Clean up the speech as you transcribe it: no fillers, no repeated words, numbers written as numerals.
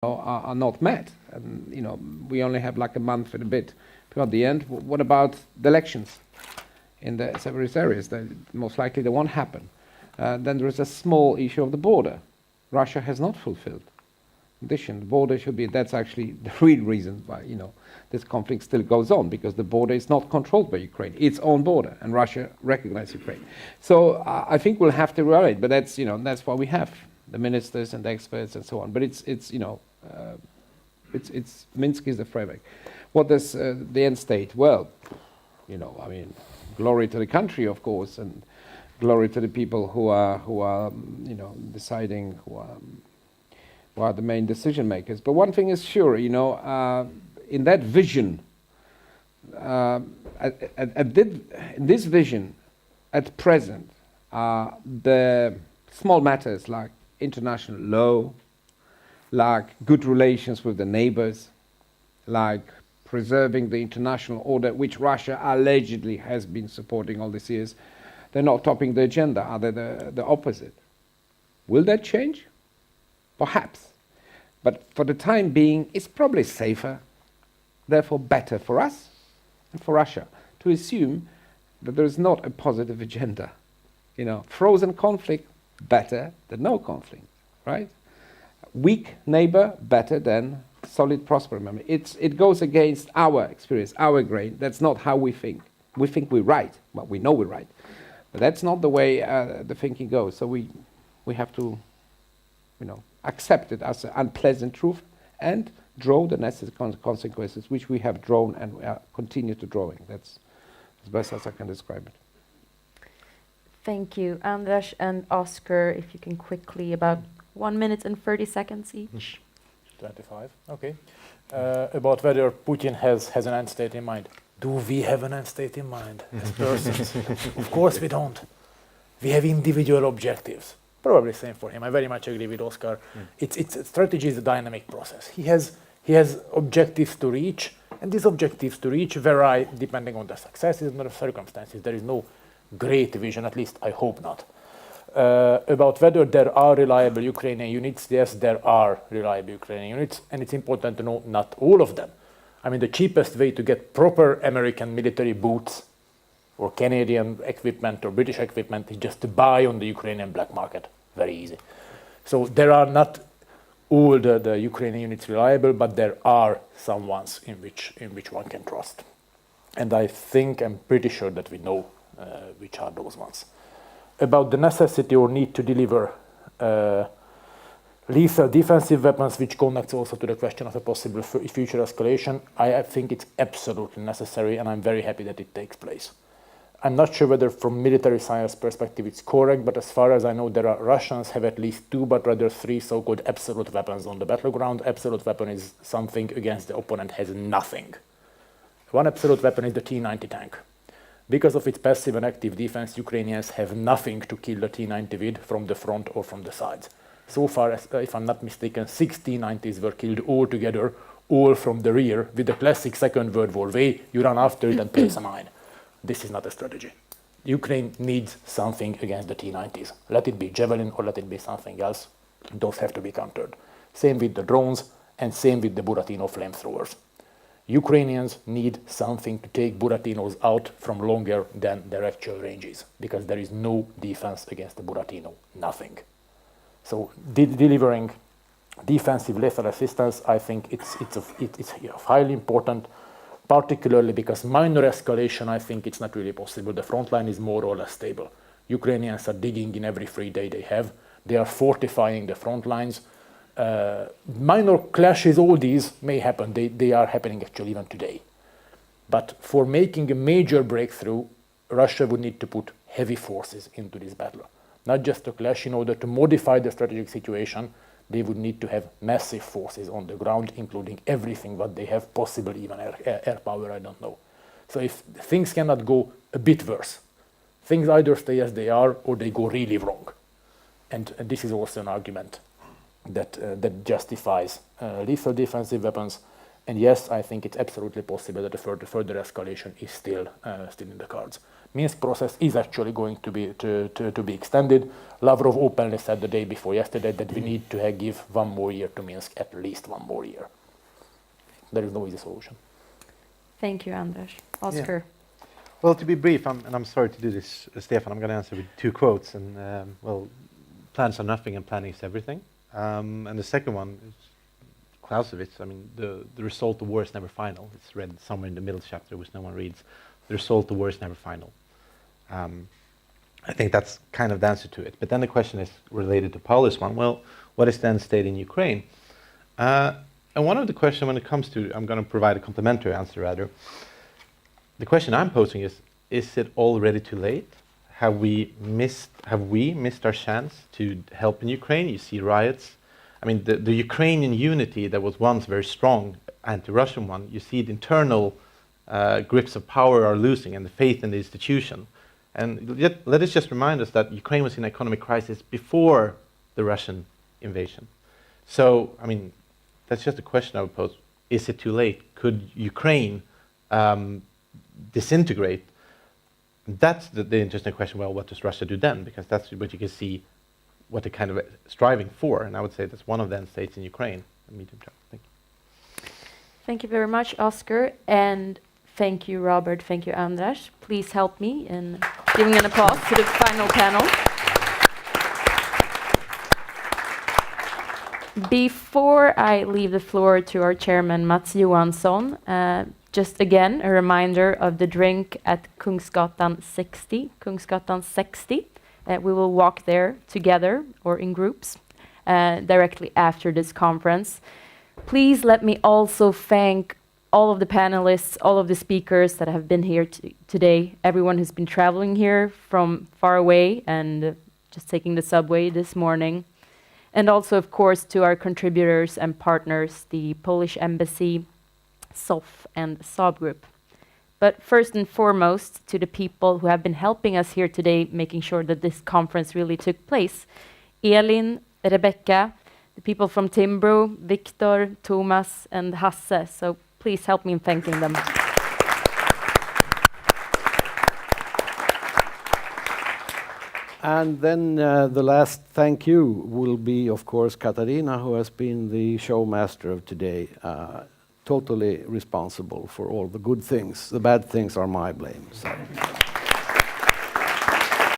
are not met. And, we only have like a month and a bit before the end. What about the elections in the various areas? Most likely they won't happen. Then there is a small issue of the border. Russia has not fulfilled condition. The border should be, that's actually the real reason why, this conflict still goes on, because the border is not controlled by Ukraine. It's own border, and Russia recognizes Ukraine. So I think we'll have to evaluate, but that's why we have the ministers and the experts and so on. But it's Minsk is the framework. What does the end state? Well, glory to the country, of course, and glory to the people who are deciding, who are the main decision makers. But one thing is sure, in that vision, in this vision, at present, the small matters like international law, like good relations with the neighbors, like preserving the international order, which Russia allegedly has been supporting all these years, they're not topping the agenda, are they the opposite? Will that change? Perhaps. But for the time being, it's probably safer, therefore better for us and for Russia, to assume that there is not a positive agenda. Frozen conflict, better than no conflict, right? Weak neighbor, better than solid, prosperous member. It goes against our experience, our grain. That's not how we think. We think we're right. Well, we know we're right. But that's not the way the thinking goes. So we have to, accept it as an unpleasant truth and draw the necessary consequences, which we have drawn and we continue to drawing. That's as best as I can describe it. Thank you. Andras and Oscar, if you can quickly, about 1 minute and 30 seconds each. 25, okay. About whether Putin has an end state in mind. Do we have an end state in mind as persons? Of course we don't. We have individual objectives. Probably same for him. I very much agree with Oscar. It's strategy is a dynamic process. He has objectives to reach, and these objectives to reach vary depending on the successes and the circumstances. There is no great vision, at least I hope not. About whether there are reliable Ukrainian units, yes, there are reliable Ukrainian units, and it's important to know not all of them. The cheapest way to get proper American military boots or Canadian equipment or British equipment is just to buy on the Ukrainian black market. Very easy. So there are not all the Ukrainian units reliable, but there are some ones in which one can trust. And I'm pretty sure that we know which are those ones. About the necessity or need to deliver lethal defensive weapons, which connects also to the question of a possible future escalation, I think it's absolutely necessary, and I'm very happy that it takes place. I'm not sure whether from military science perspective it's correct, but as far as I know, Russians have at least 2, but rather 3 so-called absolute weapons on the battleground. Absolute weapon is something against the opponent has nothing. One absolute weapon is the T-90 tank. Because of its passive and active defense, Ukrainians have nothing to kill the T-90 with from the front or from the sides. So far, if I'm not mistaken, 6 T-90s were killed all together, all from the rear, with the classic Second World War way. You run after it and place a mine. This is not a strategy. Ukraine needs something against the T-90s. Let it be Javelin or let it be something else. Those have to be countered. Same with the drones and same with the Buratino flamethrowers. Ukrainians need something to take Buratinos out from longer than their actual ranges, because there is no defense against the Buratino, nothing. So delivering defensive lethal assistance, I think it's highly important, particularly because minor escalation, I think it's not really possible. The front line is more or less stable. Ukrainians are digging in every free day they have. They are fortifying the front lines. Minor clashes, all these may happen. They are happening actually even today. But for making a major breakthrough, Russia would need to put heavy forces into this battle. Not just a clash. In order to modify the strategic situation, they would need to have massive forces on the ground, including everything what they have, possibly even air power, I don't know. So if things cannot go a bit worse, things either stay as they are or they go really wrong. And this is also an argument that justifies lethal defensive weapons. And yes, I think it's absolutely possible that a further escalation is still in the cards. Minsk process is actually going to be extended. Lavrov openly said the day before yesterday that we need to give 1 more year to Minsk, at least 1 more year. There is no easy solution. Thank you, Anders. Oscar. Well, to be brief, and I'm sorry to do this, Stefan, I'm going to answer with 2 quotes. And well, plans are nothing and planning is everything. And the second one is Clausewitz. I mean, the result of war is never final. It's read somewhere in the middle chapter, which no one reads. The result of war is never final. I think that's kind of the answer to it. But then the question is related to Paul's one. Well, what is the end state in Ukraine? And one of the questions when it comes to, I'm going to provide a complementary answer rather. The question I'm posing is it already too late? Have we missed our chance to help in Ukraine? You see riots. I mean, the Ukrainian unity that was once very strong, anti-Russian one, you see the internal grips of power are losing and the faith in the institution. And yet, let us just remind us that Ukraine was in an economic crisis before the Russian invasion. So, I mean, that's just a question I would pose. Is it too late? Could Ukraine disintegrate? That's the interesting question. Well, what does Russia do then? Because that's what you can see what they're kind of striving for. And I would say that's one of the end states in Ukraine, the medium term. Thank you. Thank you very much, Oscar. And thank you, Robert. Thank you, Andras. Please help me in giving an applause to the final panel. Before I leave the floor to our chairman, Mats Johansson, just again, a reminder of the drink at Kungsgatan 60. Kungsgatan 60. We will walk there together or in groups directly after this conference. Please let me also thank all of the panelists, all of the speakers that have been here today, everyone who's been traveling here from far away and just taking the subway this morning. And also, of course, to our contributors and partners, the Polish Embassy, SOF, and Saab Group. But first and foremost, to the people who have been helping us here today, making sure that this conference really took place. Elin, Rebecca, the people from Timbro, Victor, Thomas, and Hasse. So please help me in thanking them. And then the last thank you will be, of course, Katarina, who has been the showmaster of today, totally responsible for all the good things. The bad things are my blame. So.